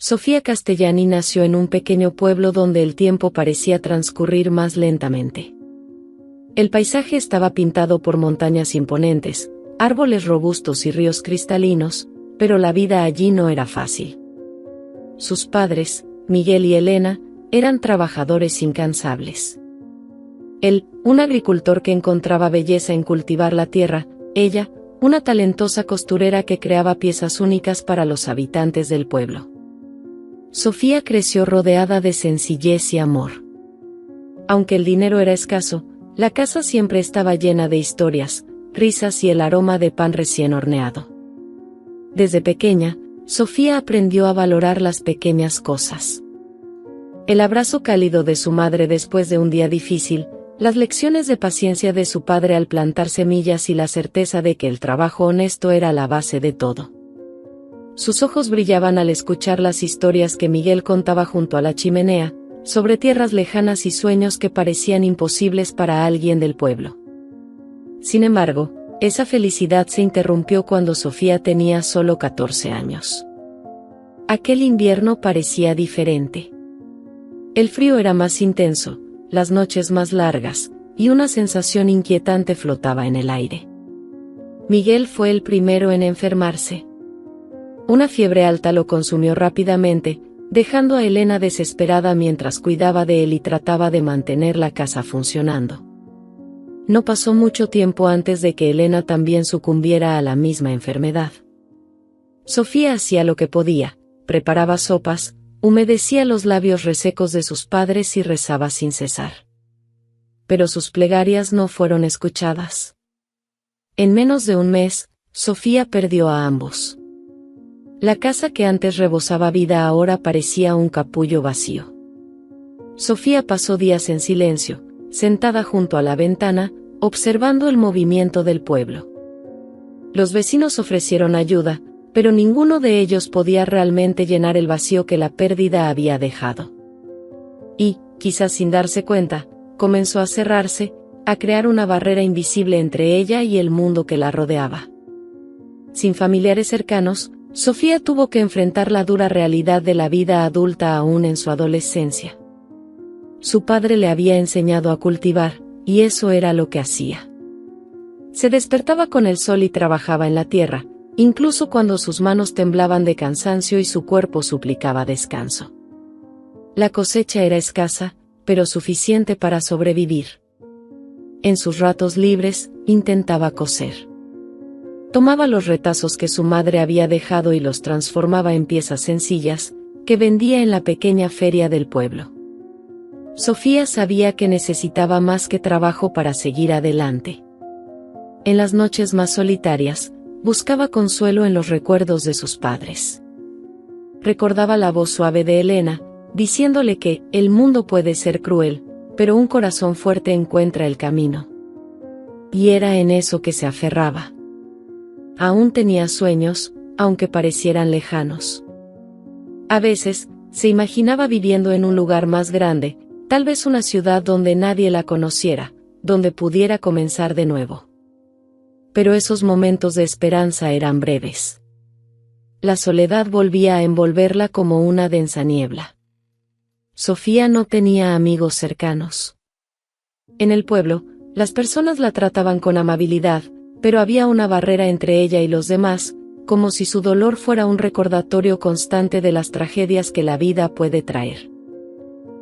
Sofía Castellani nació en un pequeño pueblo donde el tiempo parecía transcurrir más lentamente. El paisaje estaba pintado por montañas imponentes, árboles robustos y ríos cristalinos, pero la vida allí no era fácil. Sus padres, Miguel y Elena, eran trabajadores incansables. Él, un agricultor que encontraba belleza en cultivar la tierra; ella, una talentosa costurera que creaba piezas únicas para los habitantes del pueblo. Sofía creció rodeada de sencillez y amor. Aunque el dinero era escaso, la casa siempre estaba llena de historias, risas y el aroma de pan recién horneado. Desde pequeña, Sofía aprendió a valorar las pequeñas cosas. El abrazo cálido de su madre después de un día difícil, las lecciones de paciencia de su padre al plantar semillas y la certeza de que el trabajo honesto era la base de todo. Sus ojos brillaban al escuchar las historias que Miguel contaba junto a la chimenea, sobre tierras lejanas y sueños que parecían imposibles para alguien del pueblo. Sin embargo, esa felicidad se interrumpió cuando Sofía tenía solo 14 años. Aquel invierno parecía diferente. El frío era más intenso, las noches más largas, y una sensación inquietante flotaba en el aire. Miguel fue el primero en enfermarse. Una fiebre alta lo consumió rápidamente, dejando a Elena desesperada mientras cuidaba de él y trataba de mantener la casa funcionando. No pasó mucho tiempo antes de que Elena también sucumbiera a la misma enfermedad. Sofía hacía lo que podía, preparaba sopas, humedecía los labios resecos de sus padres y rezaba sin cesar. Pero sus plegarias no fueron escuchadas. En menos de un mes, Sofía perdió a ambos. La casa que antes rebosaba vida ahora parecía un capullo vacío. Sofía pasó días en silencio, sentada junto a la ventana, observando el movimiento del pueblo. Los vecinos ofrecieron ayuda, pero ninguno de ellos podía realmente llenar el vacío que la pérdida había dejado. Y, quizás sin darse cuenta, comenzó a cerrarse, a crear una barrera invisible entre ella y el mundo que la rodeaba. Sin familiares cercanos, Sofía tuvo que enfrentar la dura realidad de la vida adulta aún en su adolescencia. Su padre le había enseñado a cultivar, y eso era lo que hacía. Se despertaba con el sol y trabajaba en la tierra, incluso cuando sus manos temblaban de cansancio y su cuerpo suplicaba descanso. La cosecha era escasa, pero suficiente para sobrevivir. En sus ratos libres, intentaba coser. Tomaba los retazos que su madre había dejado y los transformaba en piezas sencillas, que vendía en la pequeña feria del pueblo. Sofía sabía que necesitaba más que trabajo para seguir adelante. En las noches más solitarias, buscaba consuelo en los recuerdos de sus padres. Recordaba la voz suave de Elena, diciéndole que el mundo puede ser cruel, pero un corazón fuerte encuentra el camino. Y era en eso que se aferraba. Aún tenía sueños, aunque parecieran lejanos. A veces, se imaginaba viviendo en un lugar más grande, tal vez una ciudad donde nadie la conociera, donde pudiera comenzar de nuevo. Pero esos momentos de esperanza eran breves. La soledad volvía a envolverla como una densa niebla. Sofía no tenía amigos cercanos. En el pueblo, las personas la trataban con amabilidad, pero había una barrera entre ella y los demás, como si su dolor fuera un recordatorio constante de las tragedias que la vida puede traer.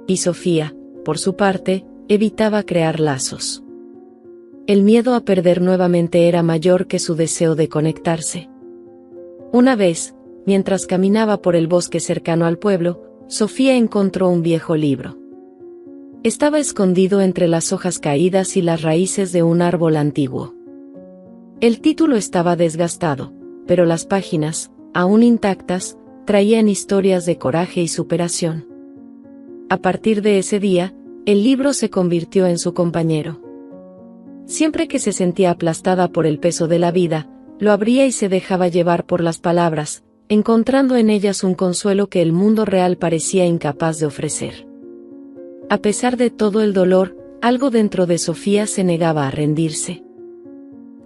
Y Sofía, por su parte, evitaba crear lazos. El miedo a perder nuevamente era mayor que su deseo de conectarse. Una vez, mientras caminaba por el bosque cercano al pueblo, Sofía encontró un viejo libro. Estaba escondido entre las hojas caídas y las raíces de un árbol antiguo. El título estaba desgastado, pero las páginas, aún intactas, traían historias de coraje y superación. A partir de ese día, el libro se convirtió en su compañero. Siempre que se sentía aplastada por el peso de la vida, lo abría y se dejaba llevar por las palabras, encontrando en ellas un consuelo que el mundo real parecía incapaz de ofrecer. A pesar de todo el dolor, algo dentro de Sofía se negaba a rendirse.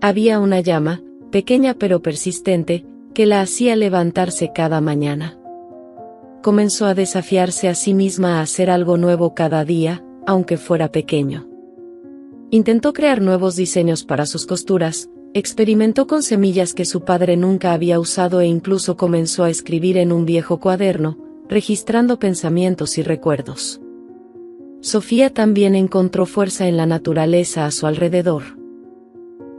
Había una llama, pequeña pero persistente, que la hacía levantarse cada mañana. comenzó a desafiarse a sí misma a hacer algo nuevo cada día, aunque fuera pequeño. Intentó crear nuevos diseños para sus costuras, experimentó con semillas que su padre nunca había usado e incluso comenzó a escribir en un viejo cuaderno, registrando pensamientos y recuerdos. Sofía también encontró fuerza en la naturaleza a su alrededor.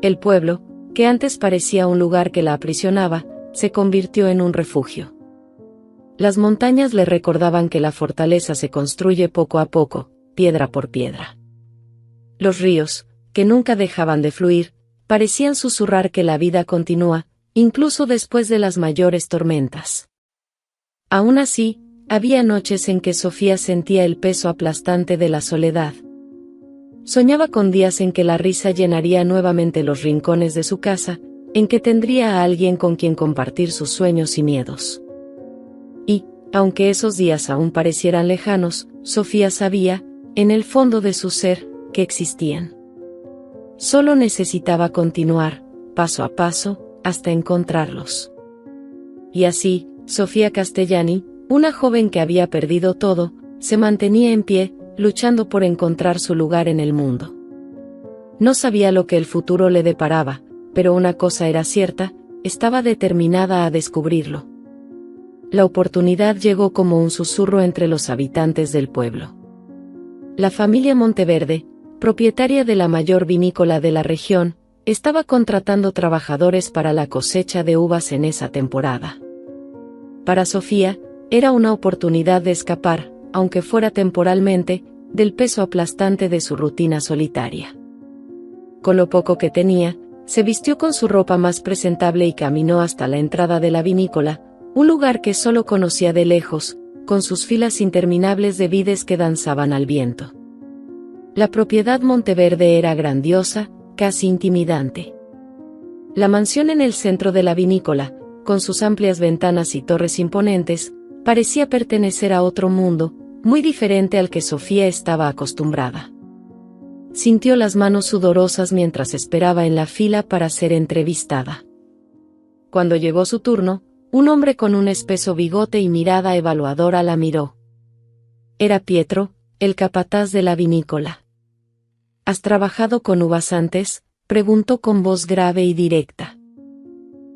El pueblo, que antes parecía un lugar que la aprisionaba, se convirtió en un refugio. Las montañas le recordaban que la fortaleza se construye poco a poco, piedra por piedra. Los ríos, que nunca dejaban de fluir, parecían susurrar que la vida continúa, incluso después de las mayores tormentas. Aún así, había noches en que Sofía sentía el peso aplastante de la soledad. Soñaba con días en que la risa llenaría nuevamente los rincones de su casa, en que tendría a alguien con quien compartir sus sueños y miedos. Y, aunque esos días aún parecieran lejanos, Sofía sabía, en el fondo de su ser, que existían. Solo necesitaba continuar, paso a paso, hasta encontrarlos. Y así, Sofía Castellani, una joven que había perdido todo, se mantenía en pie, luchando por encontrar su lugar en el mundo. No sabía lo que el futuro le deparaba, pero una cosa era cierta, estaba determinada a descubrirlo. La oportunidad llegó como un susurro entre los habitantes del pueblo. La familia Monteverde, propietaria de la mayor vinícola de la región, estaba contratando trabajadores para la cosecha de uvas en esa temporada. Para Sofía, era una oportunidad de escapar, aunque fuera temporalmente, del peso aplastante de su rutina solitaria. Con lo poco que tenía, se vistió con su ropa más presentable y caminó hasta la entrada de la vinícola, un lugar que solo conocía de lejos, con sus filas interminables de vides que danzaban al viento. La propiedad Monteverde era grandiosa, casi intimidante. La mansión en el centro de la vinícola, con sus amplias ventanas y torres imponentes, parecía pertenecer a otro mundo, muy diferente al que Sofía estaba acostumbrada. Sintió las manos sudorosas mientras esperaba en la fila para ser entrevistada. Cuando llegó su turno, un hombre con un espeso bigote y mirada evaluadora la miró. Era Pietro, el capataz de la vinícola. ¿Has trabajado con uvas antes?, preguntó con voz grave y directa.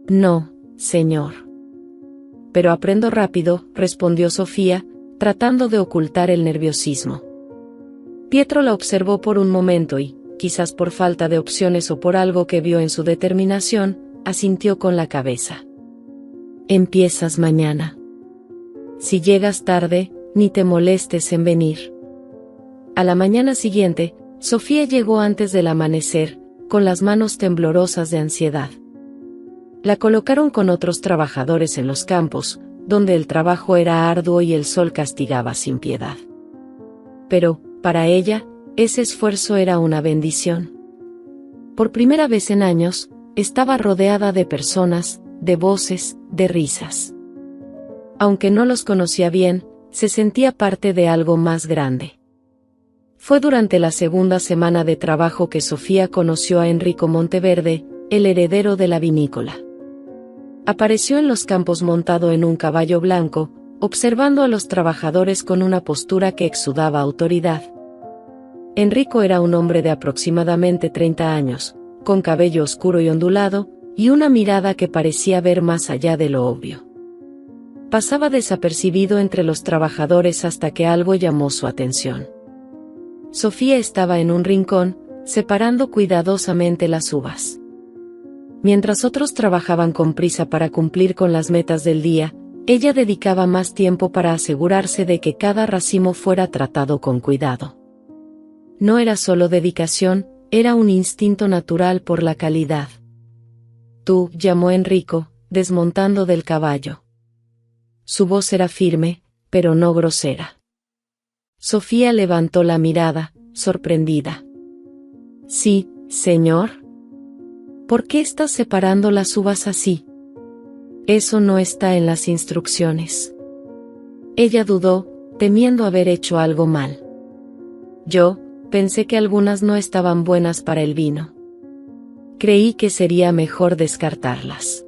No, señor. Pero aprendo rápido, respondió Sofía, tratando de ocultar el nerviosismo. Pietro la observó por un momento y, quizás por falta de opciones o por algo que vio en su determinación, asintió con la cabeza. Empiezas mañana. Si llegas tarde, ni te molestes en venir. A la mañana siguiente, Sofía llegó antes del amanecer, con las manos temblorosas de ansiedad. La colocaron con otros trabajadores en los campos, donde el trabajo era arduo y el sol castigaba sin piedad. Pero, para ella, ese esfuerzo era una bendición. Por primera vez en años, estaba rodeada de personas, de voces, de risas. Aunque no los conocía bien, se sentía parte de algo más grande. Fue durante la segunda semana de trabajo que Sofía conoció a Enrico Monteverde, el heredero de la vinícola. Apareció en los campos montado en un caballo blanco, observando a los trabajadores con una postura que exudaba autoridad. Enrico era un hombre de aproximadamente 30 años, con cabello oscuro y ondulado, y una mirada que parecía ver más allá de lo obvio. Pasaba desapercibido entre los trabajadores hasta que algo llamó su atención. Sofía estaba en un rincón, separando cuidadosamente las uvas. Mientras otros trabajaban con prisa para cumplir con las metas del día, ella dedicaba más tiempo para asegurarse de que cada racimo fuera tratado con cuidado. No era solo dedicación, era un instinto natural por la calidad. Tú, llamó Enrico, desmontando del caballo. Su voz era firme, pero no grosera. Sofía levantó la mirada, sorprendida. Sí, señor. ¿Por qué estás separando las uvas así? Eso no está en las instrucciones. Ella dudó, temiendo haber hecho algo mal. Yo, pensé que algunas no estaban buenas para el vino. Creí que sería mejor descartarlas.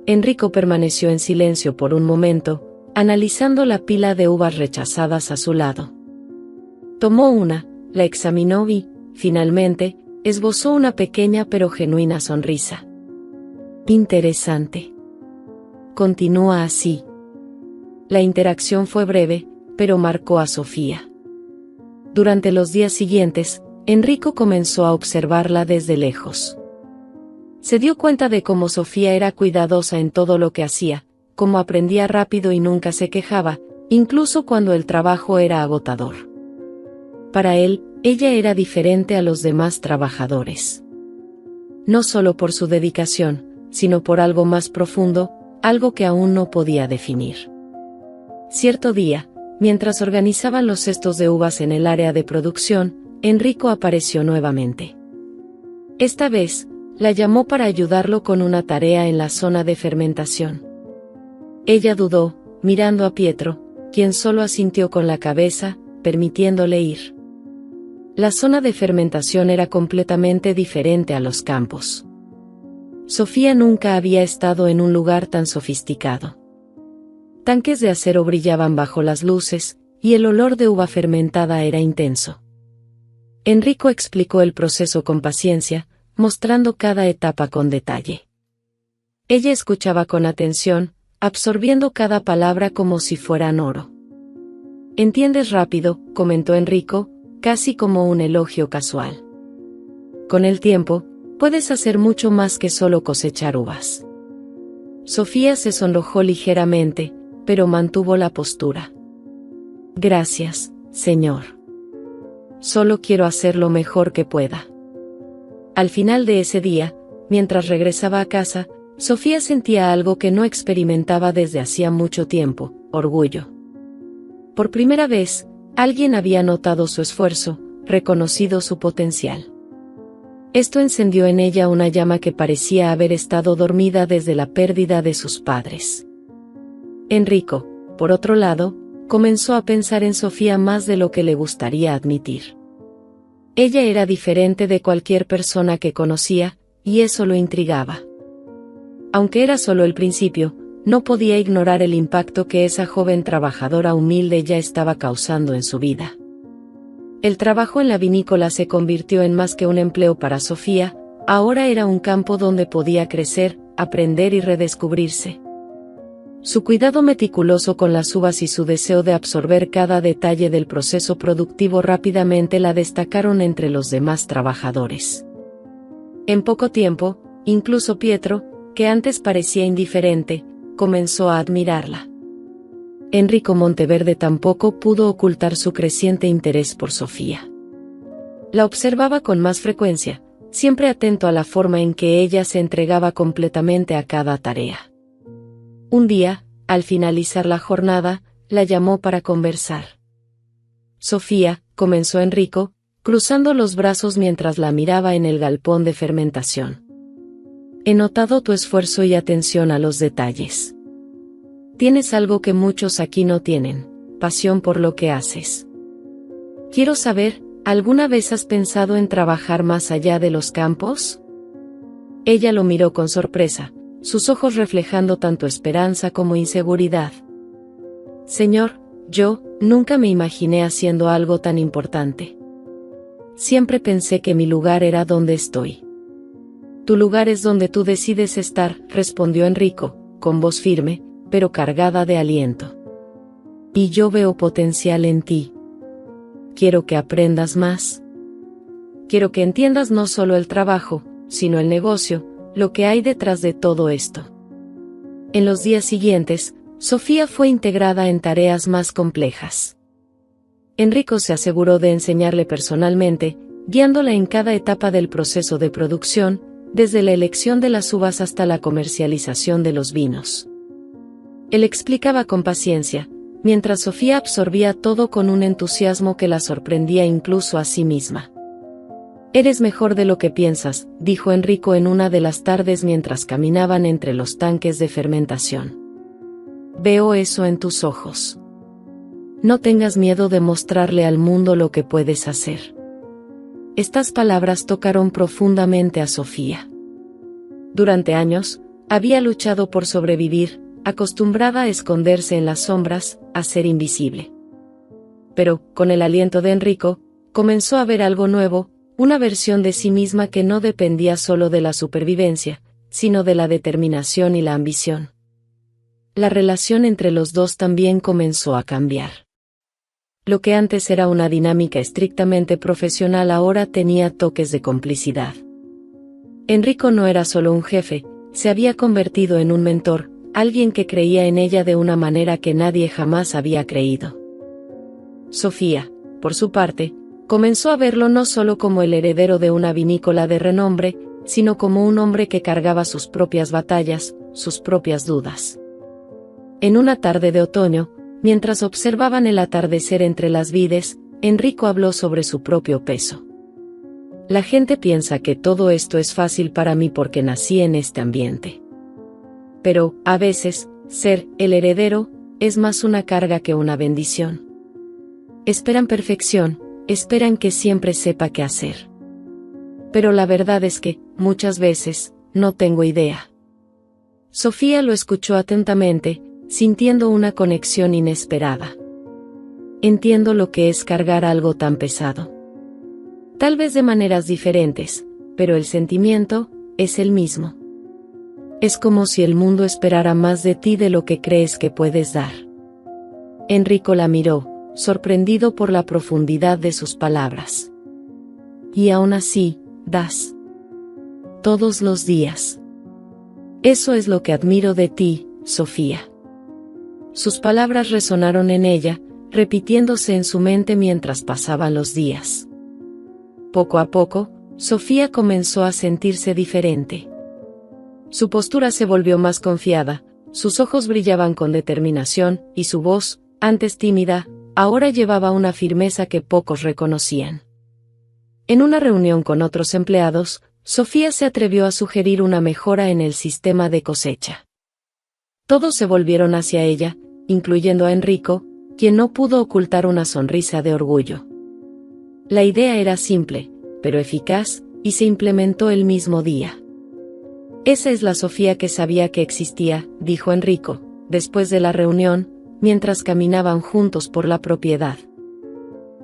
Enrico permaneció en silencio por un momento, analizando la pila de uvas rechazadas a su lado. Tomó una, la examinó y, finalmente, esbozó una pequeña pero genuina sonrisa. Interesante. Continúa así. La interacción fue breve, pero marcó a Sofía. Durante los días siguientes, Enrico comenzó a observarla desde lejos. Se dio cuenta de cómo Sofía era cuidadosa en todo lo que hacía, cómo aprendía rápido y nunca se quejaba, incluso cuando el trabajo era agotador. Para él, ella era diferente a los demás trabajadores. No solo por su dedicación, sino por algo más profundo, algo que aún no podía definir. Cierto día, mientras organizaban los cestos de uvas en el área de producción, Enrico apareció nuevamente. Esta vez, la llamó para ayudarlo con una tarea en la zona de fermentación. Ella dudó, mirando a Pietro, quien solo asintió con la cabeza, permitiéndole ir. La zona de fermentación era completamente diferente a los campos. Sofía nunca había estado en un lugar tan sofisticado. Tanques de acero brillaban bajo las luces, y el olor de uva fermentada era intenso. Enrico explicó el proceso con paciencia, mostrando cada etapa con detalle. Ella escuchaba con atención, absorbiendo cada palabra como si fueran oro. «Entiendes rápido», comentó Enrico, casi como un elogio casual. «Con el tiempo, puedes hacer mucho más que solo cosechar uvas». Sofía se sonrojó ligeramente, pero mantuvo la postura. «Gracias, señor. Solo quiero hacer lo mejor que pueda». Al final de ese día, mientras regresaba a casa, Sofía sentía algo que no experimentaba desde hacía mucho tiempo: orgullo. Por primera vez, alguien había notado su esfuerzo, reconocido su potencial. Esto encendió en ella una llama que parecía haber estado dormida desde la pérdida de sus padres. Enrico, por otro lado, comenzó a pensar en Sofía más de lo que le gustaría admitir. Ella era diferente de cualquier persona que conocía, y eso lo intrigaba. Aunque era solo el principio, no podía ignorar el impacto que esa joven trabajadora humilde ya estaba causando en su vida. El trabajo en la vinícola se convirtió en más que un empleo para Sofía, ahora era un campo donde podía crecer, aprender y redescubrirse. Su cuidado meticuloso con las uvas y su deseo de absorber cada detalle del proceso productivo rápidamente la destacaron entre los demás trabajadores. En poco tiempo, incluso Pietro, que antes parecía indiferente, comenzó a admirarla. Enrico Monteverde tampoco pudo ocultar su creciente interés por Sofía. La observaba con más frecuencia, siempre atento a la forma en que ella se entregaba completamente a cada tarea. Un día, al finalizar la jornada, la llamó para conversar. «Sofía», comenzó Enrico, cruzando los brazos mientras la miraba en el galpón de fermentación. «He notado tu esfuerzo y atención a los detalles. Tienes algo que muchos aquí no tienen: pasión por lo que haces. Quiero saber, ¿alguna vez has pensado en trabajar más allá de los campos?». Ella lo miró con sorpresa, sus ojos reflejando tanto esperanza como inseguridad. «Señor, yo nunca me imaginé haciendo algo tan importante. Siempre pensé que mi lugar era donde estoy». «Tu lugar es donde tú decides estar», respondió Enrico, con voz firme, pero cargada de aliento. «Y yo veo potencial en ti. Quiero que aprendas más. Quiero que entiendas no solo el trabajo, sino el negocio, lo que hay detrás de todo esto». En los días siguientes, Sofía fue integrada en tareas más complejas. Enrico se aseguró de enseñarle personalmente, guiándola en cada etapa del proceso de producción, desde la elección de las uvas hasta la comercialización de los vinos. Él explicaba con paciencia, mientras Sofía absorbía todo con un entusiasmo que la sorprendía incluso a sí misma. «Eres mejor de lo que piensas», dijo Enrico en una de las tardes mientras caminaban entre los tanques de fermentación. «Veo eso en tus ojos. No tengas miedo de mostrarle al mundo lo que puedes hacer». Estas palabras tocaron profundamente a Sofía. Durante años, había luchado por sobrevivir, acostumbrada a esconderse en las sombras, a ser invisible. Pero, con el aliento de Enrico, comenzó a ver algo nuevo, una versión de sí misma que no dependía solo de la supervivencia, sino de la determinación y la ambición. La relación entre los dos también comenzó a cambiar. Lo que antes era una dinámica estrictamente profesional ahora tenía toques de complicidad. Enrico no era solo un jefe, se había convertido en un mentor, alguien que creía en ella de una manera que nadie jamás había creído. Sofía, por su parte, comenzó a verlo no solo como el heredero de una vinícola de renombre, sino como un hombre que cargaba sus propias batallas, sus propias dudas. En una tarde de otoño, mientras observaban el atardecer entre las vides, Enrico habló sobre su propio peso. La gente piensa que todo esto es fácil para mí porque nací en este ambiente. Pero, a veces, ser el heredero es más una carga que una bendición. Esperan perfección, esperan que siempre sepa qué hacer. Pero la verdad es que, muchas veces, no tengo idea. Sofía lo escuchó atentamente, sintiendo una conexión inesperada. Entiendo lo que es cargar algo tan pesado. Tal vez de maneras diferentes, pero el sentimiento es el mismo. Es como si el mundo esperara más de ti de lo que crees que puedes dar. Enrico la miró, sorprendido por la profundidad de sus palabras. Y aún así, das. Todos los días. Eso es lo que admiro de ti, Sofía. Sus palabras resonaron en ella, repitiéndose en su mente mientras pasaban los días. Poco a poco, Sofía comenzó a sentirse diferente. Su postura se volvió más confiada, sus ojos brillaban con determinación, y su voz, antes tímida, ahora llevaba una firmeza que pocos reconocían. En una reunión con otros empleados, Sofía se atrevió a sugerir una mejora en el sistema de cosecha. Todos se volvieron hacia ella, incluyendo a Enrico, quien no pudo ocultar una sonrisa de orgullo. La idea era simple, pero eficaz, y se implementó el mismo día. Esa es la Sofía que sabía que existía, dijo Enrico, después de la reunión, mientras caminaban juntos por la propiedad.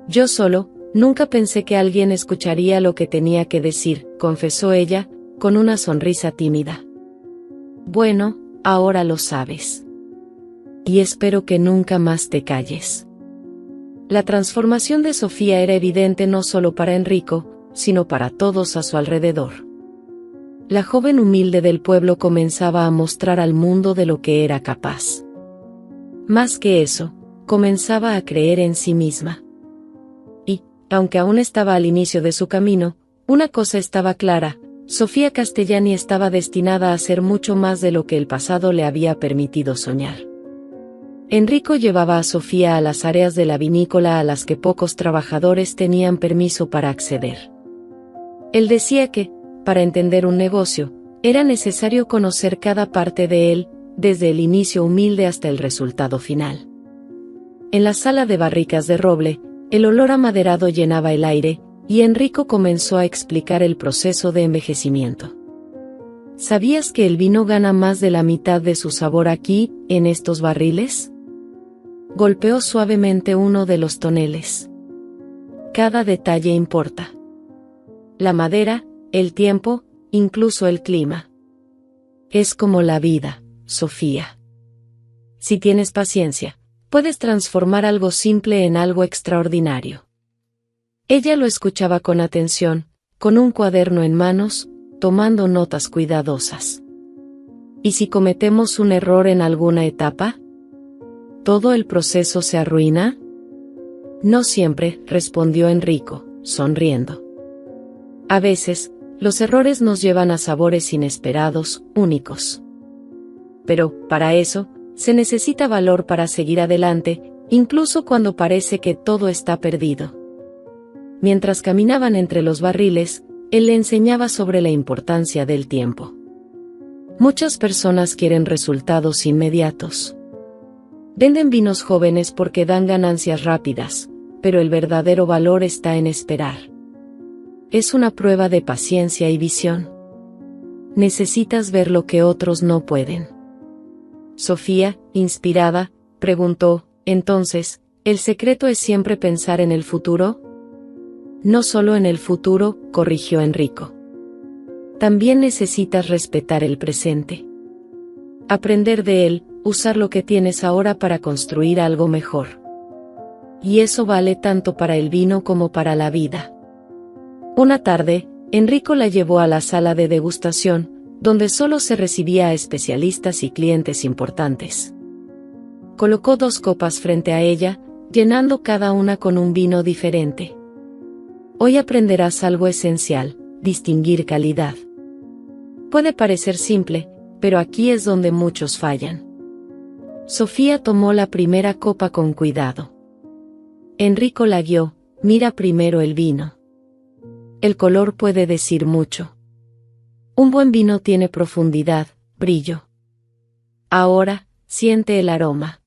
Yo solo, nunca pensé que alguien escucharía lo que tenía que decir, confesó ella, con una sonrisa tímida. Bueno, ahora lo sabes. Y espero que nunca más te calles. La transformación de Sofía era evidente no solo para Enrico, sino para todos a su alrededor. La joven humilde del pueblo comenzaba a mostrar al mundo de lo que era capaz. Más que eso, comenzaba a creer en sí misma. Y, aunque aún estaba al inicio de su camino, una cosa estaba clara: Sofía Castellani estaba destinada a ser mucho más de lo que el pasado le había permitido soñar. Enrico llevaba a Sofía a las áreas de la vinícola a las que pocos trabajadores tenían permiso para acceder. Él decía que, para entender un negocio, era necesario conocer cada parte de él, desde el inicio humilde hasta el resultado final. En la sala de barricas de roble, el olor amaderado llenaba el aire, y Enrico comenzó a explicar el proceso de envejecimiento. ¿Sabías que el vino gana más de la mitad de su sabor aquí, en estos barriles? Golpeó suavemente uno de los toneles. Cada detalle importa. La madera, el tiempo, incluso el clima. Es como la vida, Sofía. Si tienes paciencia, puedes transformar algo simple en algo extraordinario. Ella lo escuchaba con atención, con un cuaderno en manos, tomando notas cuidadosas. ¿Y si cometemos un error en alguna etapa? ¿Todo el proceso se arruina? No siempre, respondió Enrico, sonriendo. A veces, los errores nos llevan a sabores inesperados, únicos. Pero, para eso, se necesita valor para seguir adelante, incluso cuando parece que todo está perdido. Mientras caminaban entre los barriles, él le enseñaba sobre la importancia del tiempo. Muchas personas quieren resultados inmediatos. Venden vinos jóvenes porque dan ganancias rápidas, pero el verdadero valor está en esperar. Es una prueba de paciencia y visión. Necesitas ver lo que otros no pueden. Sofía, inspirada, preguntó, «Entonces, ¿el secreto es siempre pensar en el futuro?» «No solo en el futuro», corrigió Enrico. «También necesitas respetar el presente. Aprender de él, usar lo que tienes ahora para construir algo mejor. Y eso vale tanto para el vino como para la vida». Una tarde, Enrico la llevó a la sala de degustación, donde solo se recibía a especialistas y clientes importantes. Colocó 2 copas frente a ella, llenando cada una con un vino diferente. «Hoy aprenderás algo esencial, distinguir calidad. Puede parecer simple, pero aquí es donde muchos fallan». Sofía tomó la primera copa con cuidado. Enrico la guió, «Mira primero el vino. El color puede decir mucho. Un buen vino tiene profundidad, brillo. Ahora, siente el aroma.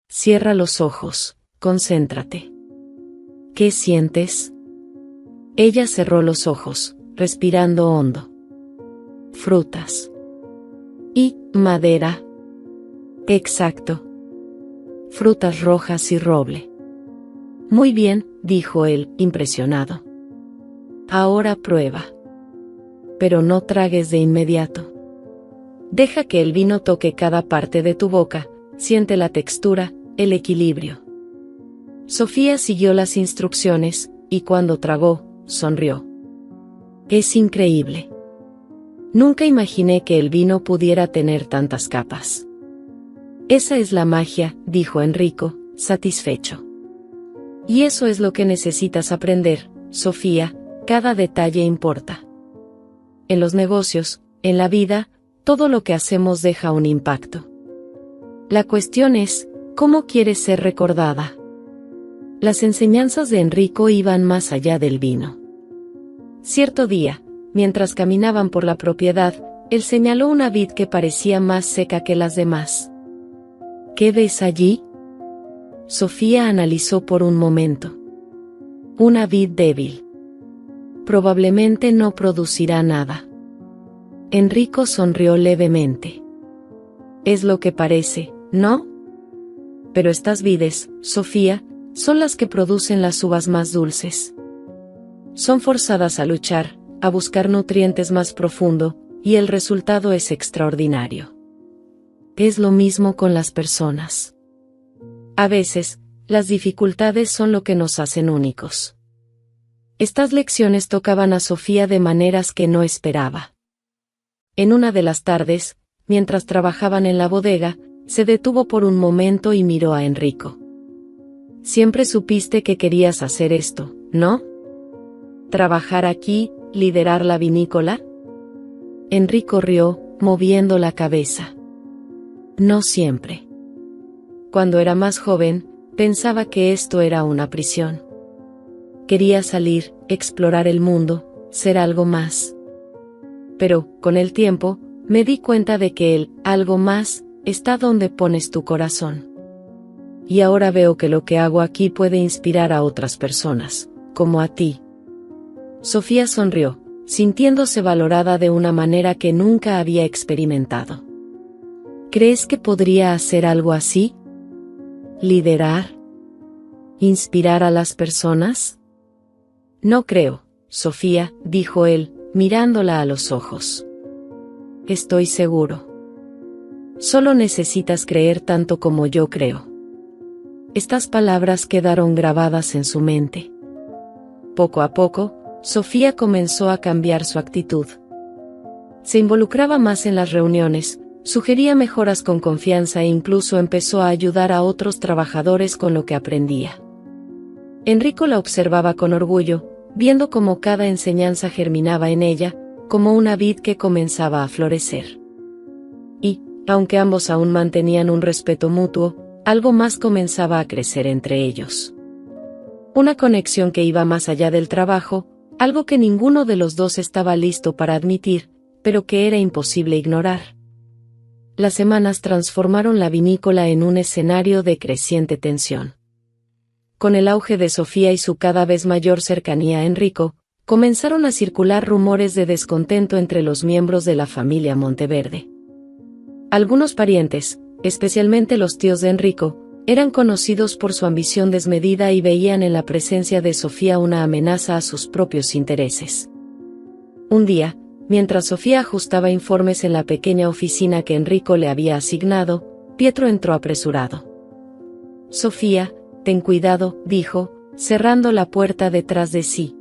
Cierra los ojos, concéntrate. ¿Qué sientes?» Ella cerró los ojos, respirando hondo. «Frutas. Y madera». «Exacto. Frutas rojas y roble». «Muy bien», dijo él, impresionado. «Ahora prueba. Pero no tragues de inmediato. Deja que el vino toque cada parte de tu boca, siente la textura, el equilibrio». Sofía siguió las instrucciones, y cuando tragó, sonrió. «Es increíble. Nunca imaginé que el vino pudiera tener tantas capas». «Esa es la magia», dijo Enrico, satisfecho. «Y eso es lo que necesitas aprender, Sofía, cada detalle importa. En los negocios, en la vida, todo lo que hacemos deja un impacto. La cuestión es, ¿cómo quieres ser recordada?». Las enseñanzas de Enrico iban más allá del vino. Cierto día, mientras caminaban por la propiedad, él señaló una vid que parecía más seca que las demás. «¿Qué ves allí?». Sofía analizó por un momento. «Una vid débil. Probablemente no producirá nada». Enrico sonrió levemente. «Es lo que parece, ¿no? Pero estas vides, Sofía, son las que producen las uvas más dulces. Son forzadas a luchar, a buscar nutrientes más profundo, y el resultado es extraordinario. Es lo mismo con las personas. A veces, las dificultades son lo que nos hacen únicos». Estas lecciones tocaban a Sofía de maneras que no esperaba. En una de las tardes, mientras trabajaban en la bodega, se detuvo por un momento y miró a Enrico. «Siempre supiste que querías hacer esto, ¿no? ¿Trabajar aquí, liderar la vinícola?». Enrico rió, moviendo la cabeza. «No siempre. Cuando era más joven, pensaba que esto era una prisión. Quería salir, explorar el mundo, ser algo más. Pero, con el tiempo, me di cuenta de que el algo más está donde pones tu corazón. Y ahora veo que lo que hago aquí puede inspirar a otras personas, como a ti». Sofía sonrió, sintiéndose valorada de una manera que nunca había experimentado. «¿Crees que podría hacer algo así? ¿Liderar? ¿Inspirar a las personas?». «No creo, Sofía», dijo él, mirándola a los ojos. «Estoy seguro. Solo necesitas creer tanto como yo creo». Estas palabras quedaron grabadas en su mente. Poco a poco, Sofía comenzó a cambiar su actitud. Se involucraba más en las reuniones, sugería mejoras con confianza e incluso empezó a ayudar a otros trabajadores con lo que aprendía. Enrico la observaba con orgullo, viendo cómo cada enseñanza germinaba en ella, como una vid que comenzaba a florecer. Y, aunque ambos aún mantenían un respeto mutuo, algo más comenzaba a crecer entre ellos. Una conexión que iba más allá del trabajo, algo que ninguno de los dos estaba listo para admitir, pero que era imposible ignorar. Las semanas transformaron la vinícola en un escenario de creciente tensión. Con el auge de Sofía y su cada vez mayor cercanía a Enrico, comenzaron a circular rumores de descontento entre los miembros de la familia Monteverde. Algunos parientes, especialmente los tíos de Enrico, eran conocidos por su ambición desmedida y veían en la presencia de Sofía una amenaza a sus propios intereses. Un día, mientras Sofía ajustaba informes en la pequeña oficina que Enrico le había asignado, Pietro entró apresurado. «Sofía, ten cuidado», dijo, cerrando la puerta detrás de sí.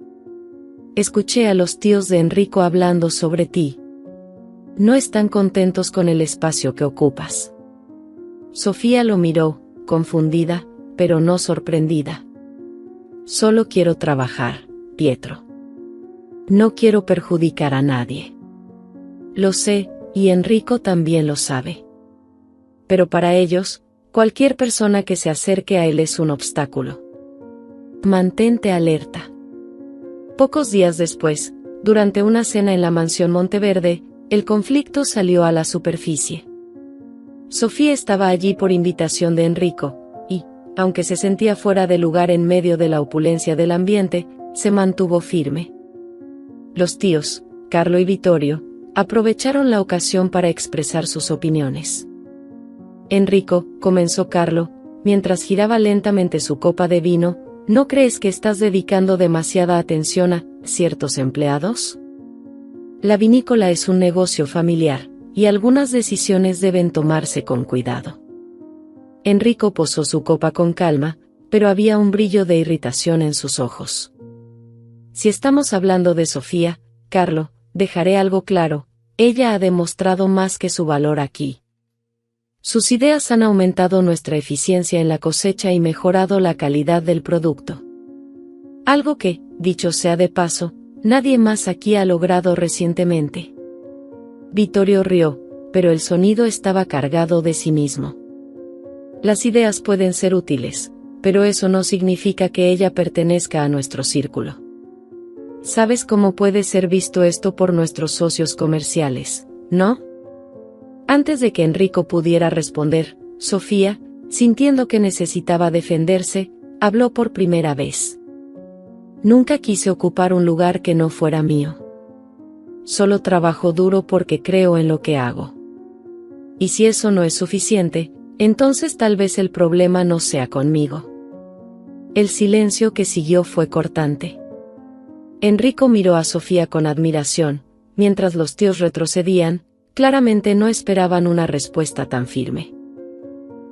«Escuché a los tíos de Enrico hablando sobre ti. No están contentos con el espacio que ocupas». Sofía lo miró, confundida, pero no sorprendida. «Solo quiero trabajar, Pietro. No quiero perjudicar a nadie. Lo sé, y Enrico también lo sabe. Pero para ellos, cualquier persona que se acerque a él es un obstáculo. Mantente alerta». Pocos días después, durante una cena en la mansión Monteverde, el conflicto salió a la superficie. Sofía estaba allí por invitación de Enrico, y, aunque se sentía fuera de lugar en medio de la opulencia del ambiente, se mantuvo firme. Los tíos, Carlo y Vittorio, aprovecharon la ocasión para expresar sus opiniones. «Enrico», comenzó Carlo, mientras giraba lentamente su copa de vino, «¿no crees que estás dedicando demasiada atención a ciertos empleados? La vinícola es un negocio familiar, y algunas decisiones deben tomarse con cuidado». Enrico posó su copa con calma, pero había un brillo de irritación en sus ojos. «Si estamos hablando de Sofía, Carlo, dejaré algo claro, ella ha demostrado más que su valor aquí. Sus ideas han aumentado nuestra eficiencia en la cosecha y mejorado la calidad del producto. Algo que, dicho sea de paso, nadie más aquí ha logrado recientemente». Vittorio rió, pero el sonido estaba cargado de cinismo. «Las ideas pueden ser útiles, pero eso no significa que ella pertenezca a nuestro círculo. ¿Sabes cómo puede ser visto esto por nuestros socios comerciales, no?» Antes de que Enrico pudiera responder, Sofía, sintiendo que necesitaba defenderse, habló por primera vez. «Nunca quise ocupar un lugar que no fuera mío. Solo trabajo duro porque creo en lo que hago. Y si eso no es suficiente, entonces tal vez el problema no sea conmigo». El silencio que siguió fue cortante. Enrico miró a Sofía con admiración, mientras los tíos retrocedían. Claramente no esperaban una respuesta tan firme.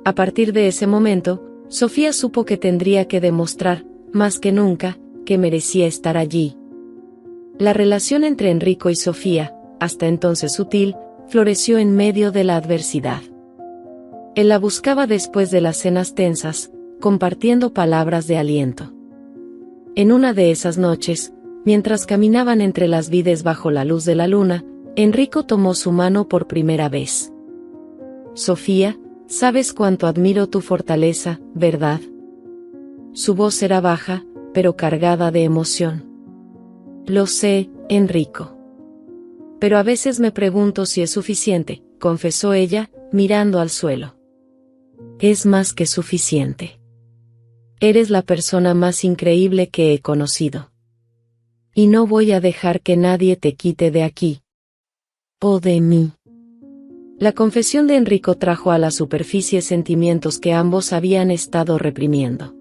A partir de ese momento, Sofía supo que tendría que demostrar, más que nunca, que merecía estar allí. La relación entre Enrico y Sofía, hasta entonces sutil, floreció en medio de la adversidad. Él la buscaba después de las cenas tensas, compartiendo palabras de aliento. En una de esas noches, mientras caminaban entre las vides bajo la luz de la luna, Enrico tomó su mano por primera vez. «Sofía, sabes cuánto admiro tu fortaleza, ¿verdad?». Su voz era baja, pero cargada de emoción. «Lo sé, Enrico. Pero a veces me pregunto si es suficiente», confesó ella, mirando al suelo. «Es más que suficiente. Eres la persona más increíble que he conocido. Y no voy a dejar que nadie te quite de aquí. O de mí». La confesión de Enrico trajo a la superficie sentimientos que ambos habían estado reprimiendo.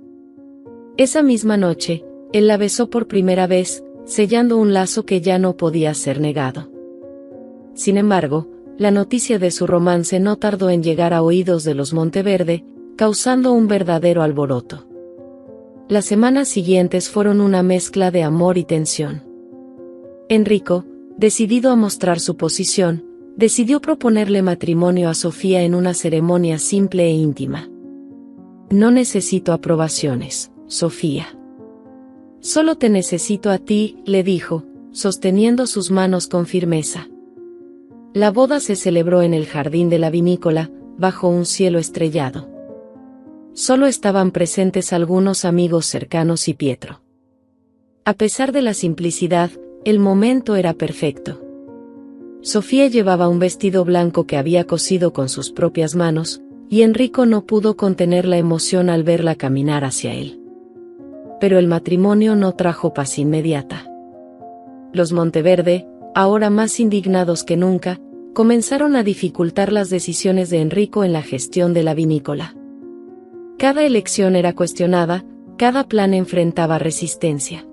Esa misma noche, él la besó por primera vez, sellando un lazo que ya no podía ser negado. Sin embargo, la noticia de su romance no tardó en llegar a oídos de los Monteverde, causando un verdadero alboroto. Las semanas siguientes fueron una mezcla de amor y tensión. Enrico, decidido a mostrar su posición, decidió proponerle matrimonio a Sofía en una ceremonia simple e íntima. «No necesito aprobaciones, Sofía. Solo te necesito a ti», le dijo, sosteniendo sus manos con firmeza. La boda se celebró en el jardín de la vinícola, bajo un cielo estrellado. Solo estaban presentes algunos amigos cercanos y Pietro. A pesar de la simplicidad, el momento era perfecto. Sofía llevaba un vestido blanco que había cosido con sus propias manos, y Enrico no pudo contener la emoción al verla caminar hacia él. Pero el matrimonio no trajo paz inmediata. Los Monteverde, ahora más indignados que nunca, comenzaron a dificultar las decisiones de Enrico en la gestión de la vinícola. Cada elección era cuestionada, cada plan enfrentaba resistencia.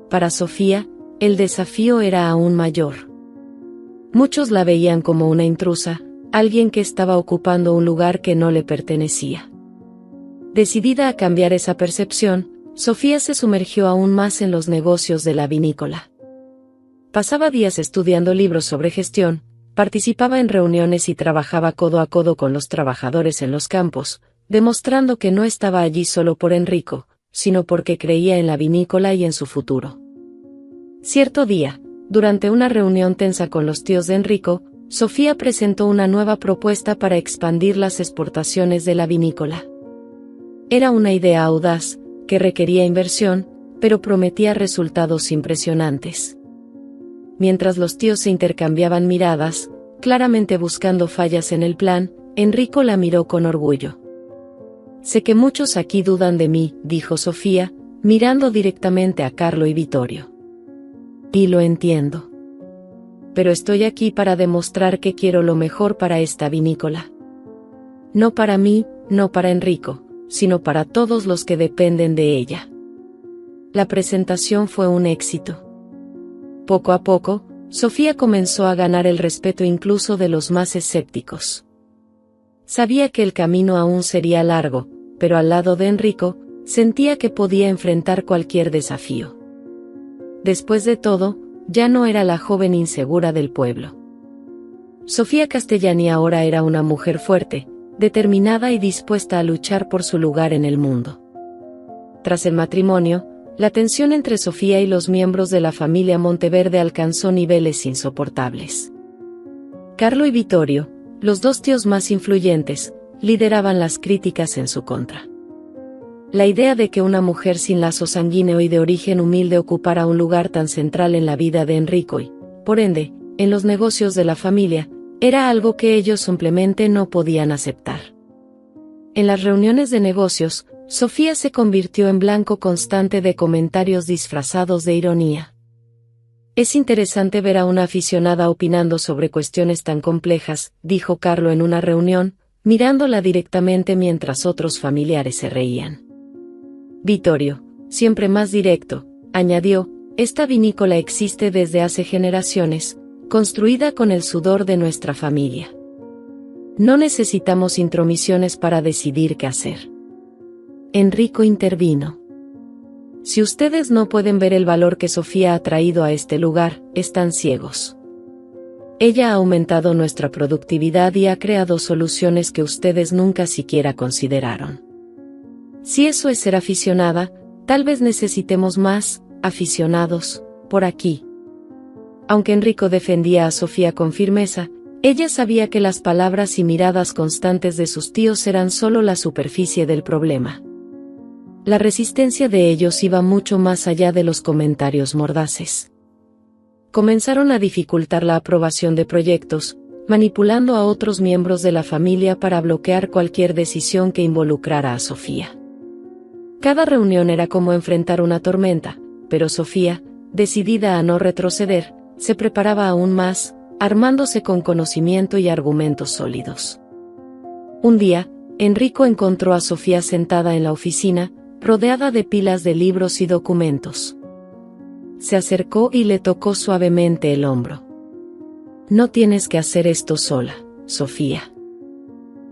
Para Sofía, el desafío era aún mayor. Muchos la veían como una intrusa, alguien que estaba ocupando un lugar que no le pertenecía. Decidida a cambiar esa percepción, Sofía se sumergió aún más en los negocios de la vinícola. Pasaba días estudiando libros sobre gestión, participaba en reuniones y trabajaba codo a codo con los trabajadores en los campos, demostrando que no estaba allí solo por Enrico, sino porque creía en la vinícola y en su futuro. Cierto día, durante una reunión tensa con los tíos de Enrico, Sofía presentó una nueva propuesta para expandir las exportaciones de la vinícola. Era una idea audaz, que requería inversión, pero prometía resultados impresionantes. Mientras los tíos se intercambiaban miradas, claramente buscando fallas en el plan, Enrico la miró con orgullo. «Sé que muchos aquí dudan de mí», dijo Sofía, mirando directamente a Carlo y Vittorio. «Y lo entiendo. Pero estoy aquí para demostrar que quiero lo mejor para esta vinícola. No para mí, no para Enrico, sino para todos los que dependen de ella». La presentación fue un éxito. Poco a poco, Sofía comenzó a ganar el respeto incluso de los más escépticos. Sabía que el camino aún sería largo, pero al lado de Enrico, sentía que podía enfrentar cualquier desafío. Después de todo, ya no era la joven insegura del pueblo. Sofía Castellani ahora era una mujer fuerte, determinada y dispuesta a luchar por su lugar en el mundo. Tras el matrimonio, la tensión entre Sofía y los miembros de la familia Monteverde alcanzó niveles insoportables. Carlo y Vittorio, los dos tíos más influyentes, lideraban las críticas en su contra. La idea de que una mujer sin lazo sanguíneo y de origen humilde ocupara un lugar tan central en la vida de Enrico y, por ende, en los negocios de la familia, era algo que ellos simplemente no podían aceptar. En las reuniones de negocios, Sofía se convirtió en blanco constante de comentarios disfrazados de ironía. «Es interesante ver a una aficionada opinando sobre cuestiones tan complejas», dijo Carlo en una reunión, mirándola directamente mientras otros familiares se reían. Vittorio, siempre más directo, añadió: «Esta vinícola existe desde hace generaciones, construida con el sudor de nuestra familia. No necesitamos intromisiones para decidir qué hacer». Enrico intervino. «Si ustedes no pueden ver el valor que Sofía ha traído a este lugar, están ciegos. Ella ha aumentado nuestra productividad y ha creado soluciones que ustedes nunca siquiera consideraron. Si eso es ser aficionada, tal vez necesitemos más aficionados por aquí». Aunque Enrico defendía a Sofía con firmeza, ella sabía que las palabras y miradas constantes de sus tíos eran solo la superficie del problema. La resistencia de ellos iba mucho más allá de los comentarios mordaces. Comenzaron a dificultar la aprobación de proyectos, manipulando a otros miembros de la familia para bloquear cualquier decisión que involucrara a Sofía. Cada reunión era como enfrentar una tormenta, pero Sofía, decidida a no retroceder, se preparaba aún más, armándose con conocimiento y argumentos sólidos. Un día, Enrico encontró a Sofía sentada en la oficina, rodeada de pilas de libros y documentos. Se acercó y le tocó suavemente el hombro. «No tienes que hacer esto sola, Sofía».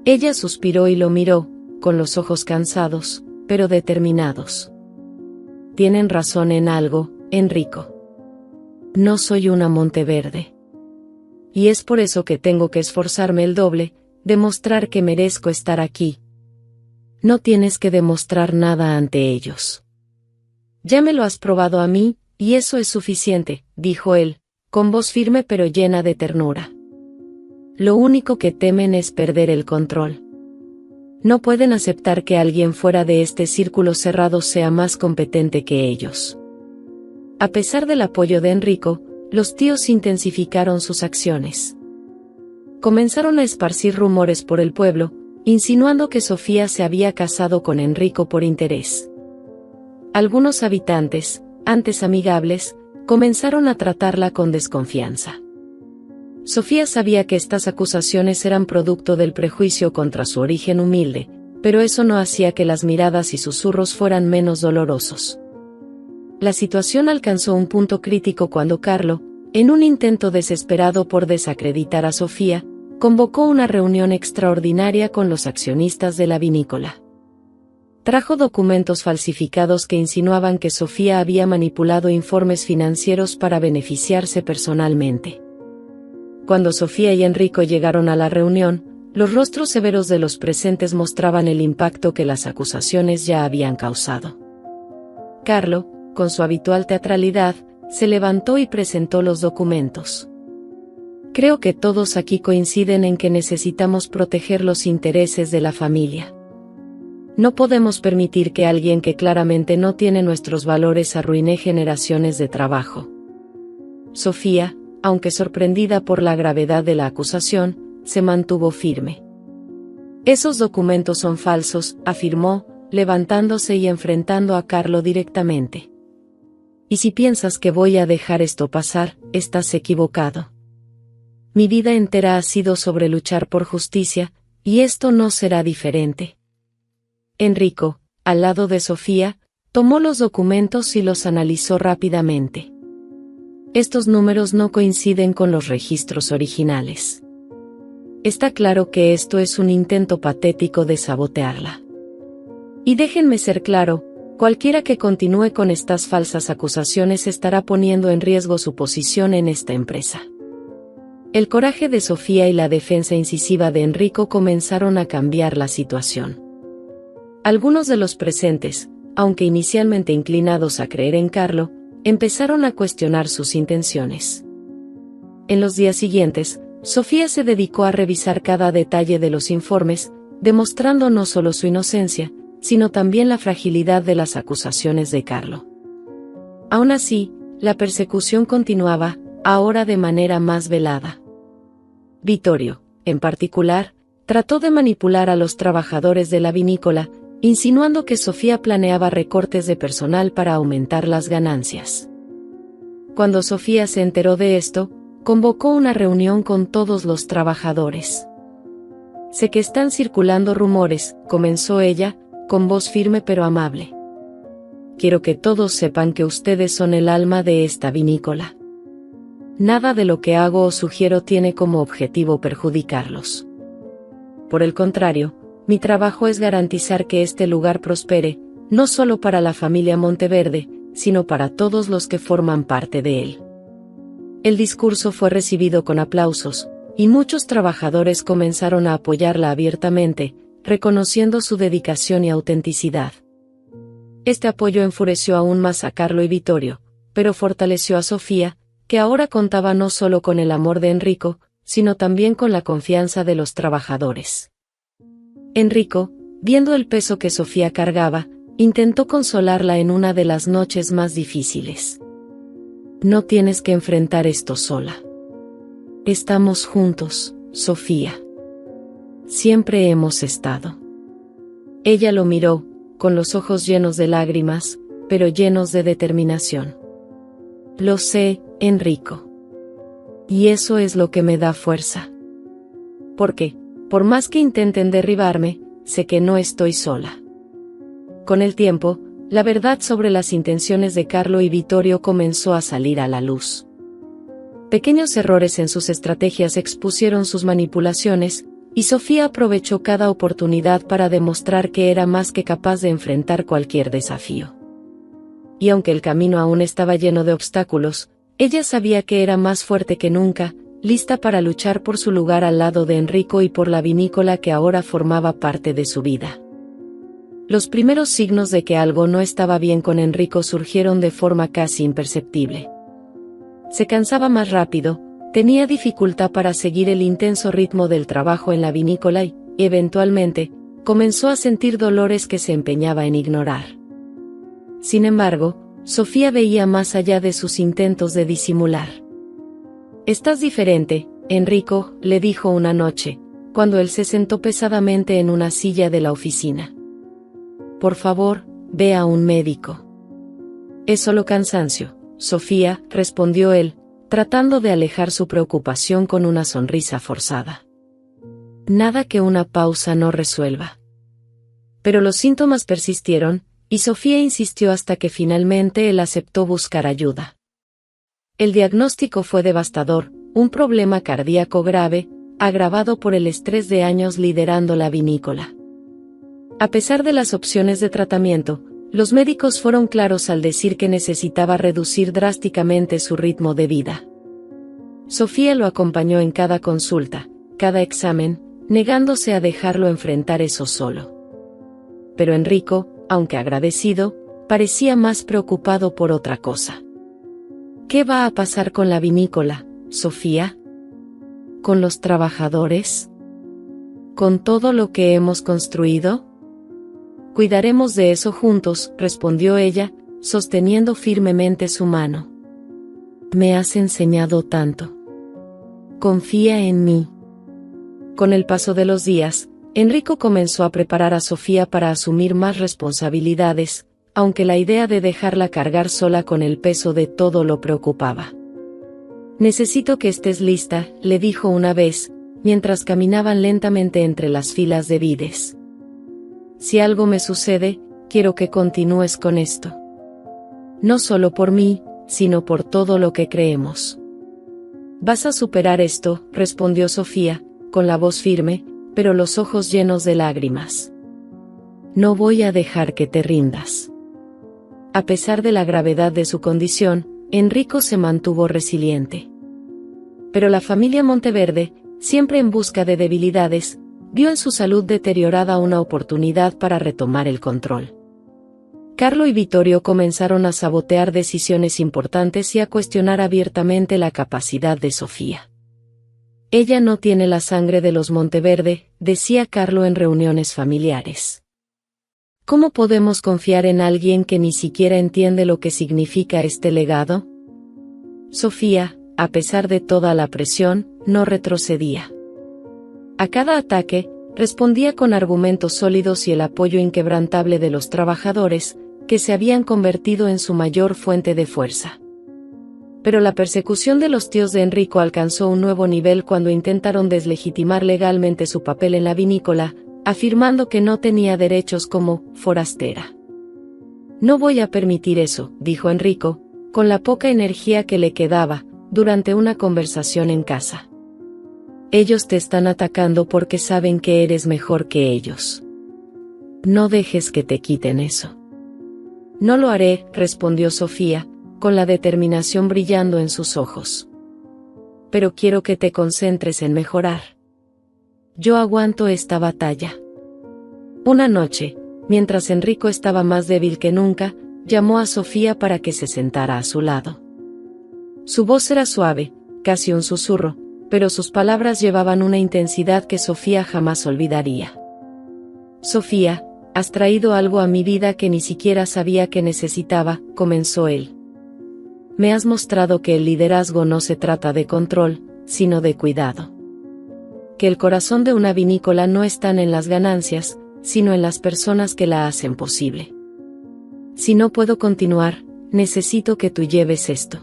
Ella suspiró y lo miró, con los ojos cansados, pero determinados. «Tienen razón en algo, Enrico. No soy una Monteverde. Y es por eso que tengo que esforzarme el doble, demostrar que merezco estar aquí. No tienes que demostrar nada ante ellos. Ya me lo has probado a mí, y eso es suficiente», dijo él, con voz firme pero llena de ternura. «Lo único que temen es perder el control. No pueden aceptar que alguien fuera de este círculo cerrado sea más competente que ellos». A pesar del apoyo de Enrico, los tíos intensificaron sus acciones. Comenzaron a esparcir rumores por el pueblo, insinuando que Sofía se había casado con Enrico por interés. Algunos habitantes, antes amigables, comenzaron a tratarla con desconfianza. Sofía sabía que estas acusaciones eran producto del prejuicio contra su origen humilde, pero eso no hacía que las miradas y susurros fueran menos dolorosos. La situación alcanzó un punto crítico cuando Carlo, en un intento desesperado por desacreditar a Sofía, convocó una reunión extraordinaria con los accionistas de la vinícola. Trajo documentos falsificados que insinuaban que Sofía había manipulado informes financieros para beneficiarse personalmente. Cuando Sofía y Enrico llegaron a la reunión, los rostros severos de los presentes mostraban el impacto que las acusaciones ya habían causado. Carlo, con su habitual teatralidad, se levantó y presentó los documentos. Creo que todos aquí coinciden en que necesitamos proteger los intereses de la familia. No podemos permitir que alguien que claramente no tiene nuestros valores arruine generaciones de trabajo. Sofía, aunque sorprendida por la gravedad de la acusación, se mantuvo firme. Esos documentos son falsos, afirmó, levantándose y enfrentando a Carlo directamente. Y si piensas que voy a dejar esto pasar, estás equivocado. Mi vida entera ha sido sobre luchar por justicia, y esto no será diferente. Enrico, al lado de Sofía, tomó los documentos y los analizó rápidamente. Estos números no coinciden con los registros originales. Está claro que esto es un intento patético de sabotearla. Y déjenme ser claro, cualquiera que continúe con estas falsas acusaciones estará poniendo en riesgo su posición en esta empresa. El coraje de Sofía y la defensa incisiva de Enrico comenzaron a cambiar la situación. Algunos de los presentes, aunque inicialmente inclinados a creer en Carlo, empezaron a cuestionar sus intenciones. En los días siguientes, Sofía se dedicó a revisar cada detalle de los informes, demostrando no solo su inocencia, sino también la fragilidad de las acusaciones de Carlo. Aún así, la persecución continuaba, ahora de manera más velada. Vittorio, en particular, trató de manipular a los trabajadores de la vinícola, insinuando que Sofía planeaba recortes de personal para aumentar las ganancias. Cuando Sofía se enteró de esto, convocó una reunión con todos los trabajadores. Sé que están circulando rumores, comenzó ella, con voz firme pero amable. Quiero que todos sepan que ustedes son el alma de esta vinícola. Nada de lo que hago o sugiero tiene como objetivo perjudicarlos. Por el contrario, mi trabajo es garantizar que este lugar prospere, no solo para la familia Monteverde, sino para todos los que forman parte de él. El discurso fue recibido con aplausos, y muchos trabajadores comenzaron a apoyarla abiertamente, reconociendo su dedicación y autenticidad. Este apoyo enfureció aún más a Carlo y Vittorio, pero fortaleció a Sofía, que ahora contaba no solo con el amor de Enrico, sino también con la confianza de los trabajadores. Enrico, viendo el peso que Sofía cargaba, intentó consolarla en una de las noches más difíciles. No tienes que enfrentar esto sola. Estamos juntos, Sofía. Siempre hemos estado. Ella lo miró, con los ojos llenos de lágrimas, pero llenos de determinación. Lo sé, Enrico. Y eso es lo que me da fuerza. Porque, por más que intenten derribarme, sé que no estoy sola. Con el tiempo, la verdad sobre las intenciones de Carlo y Vittorio comenzó a salir a la luz. Pequeños errores en sus estrategias expusieron sus manipulaciones, y Sofía aprovechó cada oportunidad para demostrar que era más que capaz de enfrentar cualquier desafío. Y aunque el camino aún estaba lleno de obstáculos, ella sabía que era más fuerte que nunca, lista para luchar por su lugar al lado de Enrico y por la vinícola que ahora formaba parte de su vida. Los primeros signos de que algo no estaba bien con Enrico surgieron de forma casi imperceptible. Se cansaba más rápido, tenía dificultad para seguir el intenso ritmo del trabajo en la vinícola y, eventualmente, comenzó a sentir dolores que se empeñaba en ignorar. Sin embargo, Sofía veía más allá de sus intentos de disimular. «Estás diferente, Enrico», le dijo una noche, cuando él se sentó pesadamente en una silla de la oficina. «Por favor, ve a un médico». «Es solo cansancio, Sofía», respondió él, tratando de alejar su preocupación con una sonrisa forzada. Nada que una pausa no resuelva. Pero los síntomas persistieron, y Sofía insistió hasta que finalmente él aceptó buscar ayuda. El diagnóstico fue devastador, un problema cardíaco grave, agravado por el estrés de años liderando la vinícola. A pesar de las opciones de tratamiento, los médicos fueron claros al decir que necesitaba reducir drásticamente su ritmo de vida. Sofía lo acompañó en cada consulta, cada examen, negándose a dejarlo enfrentar eso solo. Pero Enrico, aunque agradecido, parecía más preocupado por otra cosa. ¿Qué va a pasar con la vinícola, Sofía? ¿Con los trabajadores? ¿Con todo lo que hemos construido? Cuidaremos de eso juntos, respondió ella, sosteniendo firmemente su mano. Me has enseñado tanto. Confía en mí. Con el paso de los días, Enrico comenzó a preparar a Sofía para asumir más responsabilidades, aunque la idea de dejarla cargar sola con el peso de todo lo preocupaba. Necesito que estés lista, le dijo una vez, mientras caminaban lentamente entre las filas de vides. Si algo me sucede, quiero que continúes con esto. No solo por mí, sino por todo lo que creemos. Vas a superar esto, respondió Sofía, con la voz firme, pero los ojos llenos de lágrimas. No voy a dejar que te rindas. A pesar de la gravedad de su condición, Enrico se mantuvo resiliente. Pero la familia Monteverde, siempre en busca de debilidades, vio en su salud deteriorada una oportunidad para retomar el control. Carlo y Vittorio comenzaron a sabotear decisiones importantes y a cuestionar abiertamente la capacidad de Sofía. Ella no tiene la sangre de los Monteverde, decía Carlo en reuniones familiares. ¿Cómo podemos confiar en alguien que ni siquiera entiende lo que significa este legado? Sofía, a pesar de toda la presión, no retrocedía. A cada ataque, respondía con argumentos sólidos y el apoyo inquebrantable de los trabajadores, que se habían convertido en su mayor fuente de fuerza. Pero la persecución de los tíos de Enrico alcanzó un nuevo nivel cuando intentaron deslegitimar legalmente su papel en la vinícola, afirmando que no tenía derechos como forastera. No voy a permitir eso, dijo Enrico, con la poca energía que le quedaba, durante una conversación en casa. Ellos te están atacando porque saben que eres mejor que ellos. No dejes que te quiten eso. No lo haré, respondió Sofía, con la determinación brillando en sus ojos. Pero quiero que te concentres en mejorar. Yo aguanto esta batalla. Una noche, mientras Enrico estaba más débil que nunca, llamó a Sofía para que se sentara a su lado. Su voz era suave, casi un susurro, pero sus palabras llevaban una intensidad que Sofía jamás olvidaría. Sofía, has traído algo a mi vida que ni siquiera sabía que necesitaba, comenzó él. Me has mostrado que el liderazgo no se trata de control, sino de cuidado. Que el corazón de una vinícola no está en las ganancias, sino en las personas que la hacen posible. Si no puedo continuar, necesito que tú lleves esto.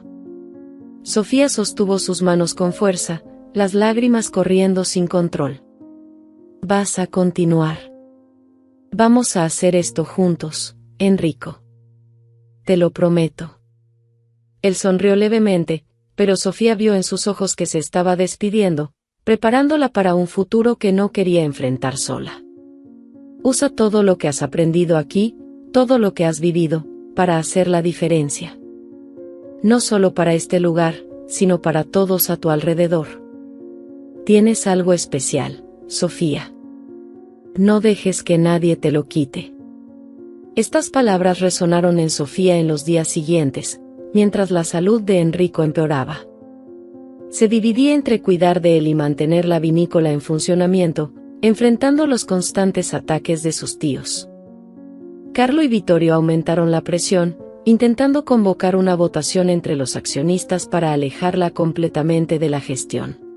Sofía sostuvo sus manos con fuerza, las lágrimas corriendo sin control. Vas a continuar. Vamos a hacer esto juntos, Enrico. Te lo prometo. Él sonrió levemente, pero Sofía vio en sus ojos que se estaba despidiendo, preparándola para un futuro que no quería enfrentar sola. Usa todo lo que has aprendido aquí, todo lo que has vivido, para hacer la diferencia. No solo para este lugar, sino para todos a tu alrededor. Tienes algo especial, Sofía. No dejes que nadie te lo quite. Estas palabras resonaron en Sofía en los días siguientes, mientras la salud de Enrico empeoraba. Se dividía entre cuidar de él y mantener la vinícola en funcionamiento, enfrentando los constantes ataques de sus tíos. Carlo y Vittorio aumentaron la presión, intentando convocar una votación entre los accionistas para alejarla completamente de la gestión.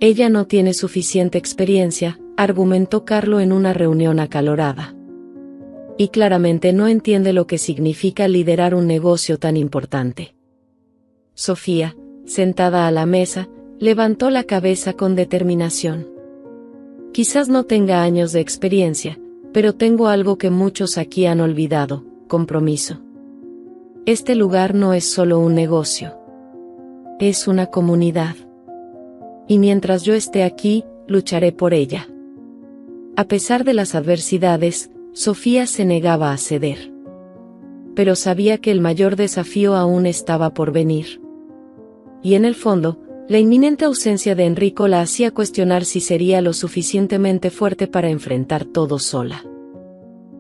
Ella no tiene suficiente experiencia, argumentó Carlo en una reunión acalorada. Y claramente no entiende lo que significa liderar un negocio tan importante. Sofía, sentada a la mesa, levantó la cabeza con determinación. Quizás no tenga años de experiencia, pero tengo algo que muchos aquí han olvidado: compromiso. Este lugar no es solo un negocio. Es una comunidad. Y mientras yo esté aquí, lucharé por ella. A pesar de las adversidades, Sofía se negaba a ceder. Pero sabía que el mayor desafío aún estaba por venir. Y en el fondo, la inminente ausencia de Enrico la hacía cuestionar si sería lo suficientemente fuerte para enfrentar todo sola.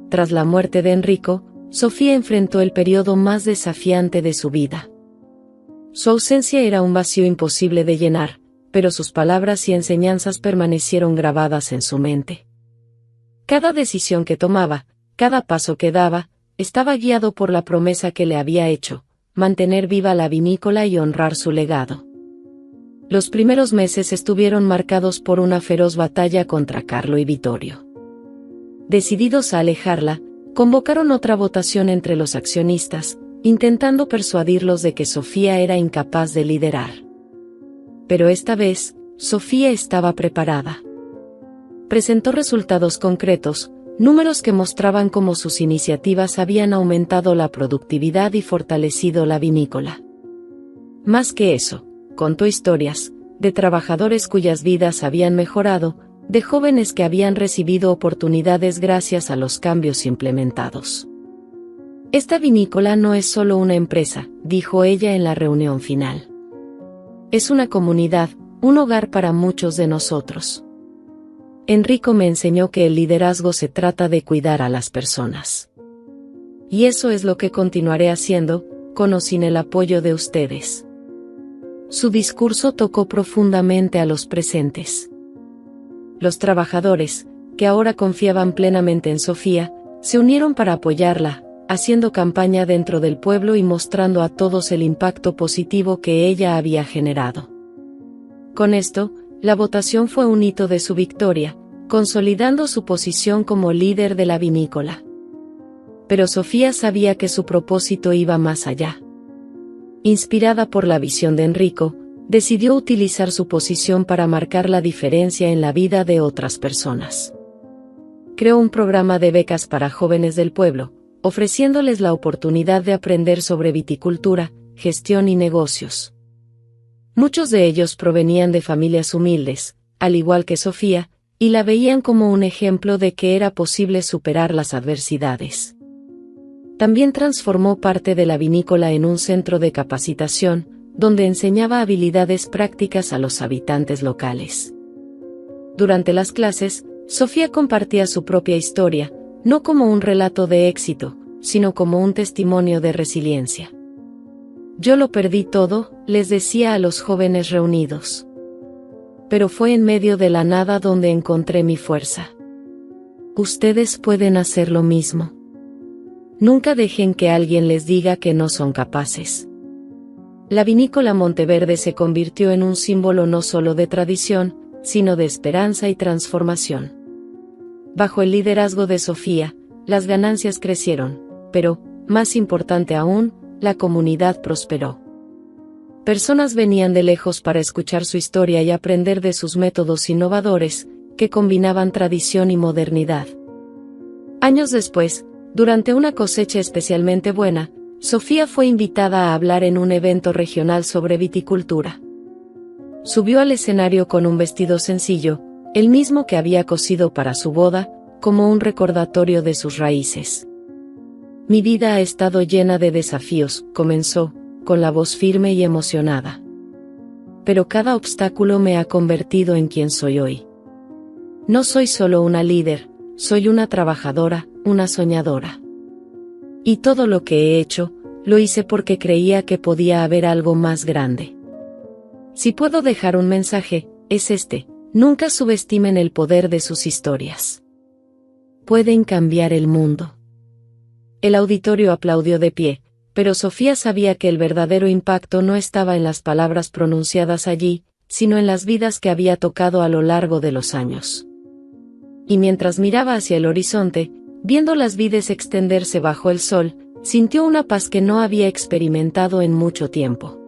Tras la muerte de Enrico, Sofía enfrentó el periodo más desafiante de su vida. Su ausencia era un vacío imposible de llenar, pero sus palabras y enseñanzas permanecieron grabadas en su mente. Cada decisión que tomaba, cada paso que daba, estaba guiado por la promesa que le había hecho: mantener viva la vinícola y honrar su legado. Los primeros meses estuvieron marcados por una feroz batalla contra Carlo y Vittorio. Decididos a alejarla, convocaron otra votación entre los accionistas, intentando persuadirlos de que Sofía era incapaz de liderar. Pero esta vez, Sofía estaba preparada. Presentó resultados concretos, números que mostraban cómo sus iniciativas habían aumentado la productividad y fortalecido la vinícola. Más que eso, contó historias de trabajadores cuyas vidas habían mejorado, de jóvenes que habían recibido oportunidades gracias a los cambios implementados. Esta vinícola no es solo una empresa, dijo ella en la reunión final. Es una comunidad, un hogar para muchos de nosotros. Enrico me enseñó que el liderazgo se trata de cuidar a las personas. Y eso es lo que continuaré haciendo, con o sin el apoyo de ustedes. Su discurso tocó profundamente a los presentes. Los trabajadores, que ahora confiaban plenamente en Sofía, se unieron para apoyarla, haciendo campaña dentro del pueblo y mostrando a todos el impacto positivo que ella había generado. Con esto, la votación fue un hito de su victoria, consolidando su posición como líder de la vinícola. Pero Sofía sabía que su propósito iba más allá. Inspirada por la visión de Enrico, decidió utilizar su posición para marcar la diferencia en la vida de otras personas. Creó un programa de becas para jóvenes del pueblo, ofreciéndoles la oportunidad de aprender sobre viticultura, gestión y negocios. Muchos de ellos provenían de familias humildes, al igual que Sofía, y la veían como un ejemplo de que era posible superar las adversidades. También transformó parte de la vinícola en un centro de capacitación, donde enseñaba habilidades prácticas a los habitantes locales. Durante las clases, Sofía compartía su propia historia, no como un relato de éxito, sino como un testimonio de resiliencia. Yo lo perdí todo, les decía a los jóvenes reunidos. Pero fue en medio de la nada donde encontré mi fuerza. Ustedes pueden hacer lo mismo. Nunca dejen que alguien les diga que no son capaces. La vinícola Monteverde se convirtió en un símbolo no solo de tradición, sino de esperanza y transformación. Bajo el liderazgo de Sofía, las ganancias crecieron, pero, más importante aún, la comunidad prosperó. Personas venían de lejos para escuchar su historia y aprender de sus métodos innovadores, que combinaban tradición y modernidad. Años después, durante una cosecha especialmente buena, Sofía fue invitada a hablar en un evento regional sobre viticultura. Subió al escenario con un vestido sencillo, el mismo que había cosido para su boda, como un recordatorio de sus raíces. Mi vida ha estado llena de desafíos, comenzó, con la voz firme y emocionada. Pero cada obstáculo me ha convertido en quien soy hoy. No soy solo una líder, soy una trabajadora, una soñadora. Y todo lo que he hecho, lo hice porque creía que podía haber algo más grande. Si puedo dejar un mensaje, es este: nunca subestimen el poder de sus historias. Pueden cambiar el mundo. El auditorio aplaudió de pie, pero Sofía sabía que el verdadero impacto no estaba en las palabras pronunciadas allí, sino en las vidas que había tocado a lo largo de los años. Y mientras miraba hacia el horizonte, viendo las vides extenderse bajo el sol, sintió una paz que no había experimentado en mucho tiempo.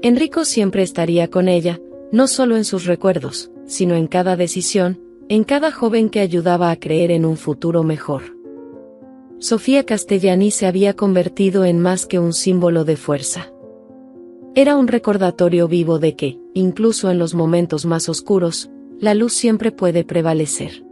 Enrico siempre estaría con ella, no solo en sus recuerdos, sino en cada decisión, en cada joven que ayudaba a creer en un futuro mejor. Sofía Castellani se había convertido en más que un símbolo de fuerza. Era un recordatorio vivo de que, incluso en los momentos más oscuros, la luz siempre puede prevalecer.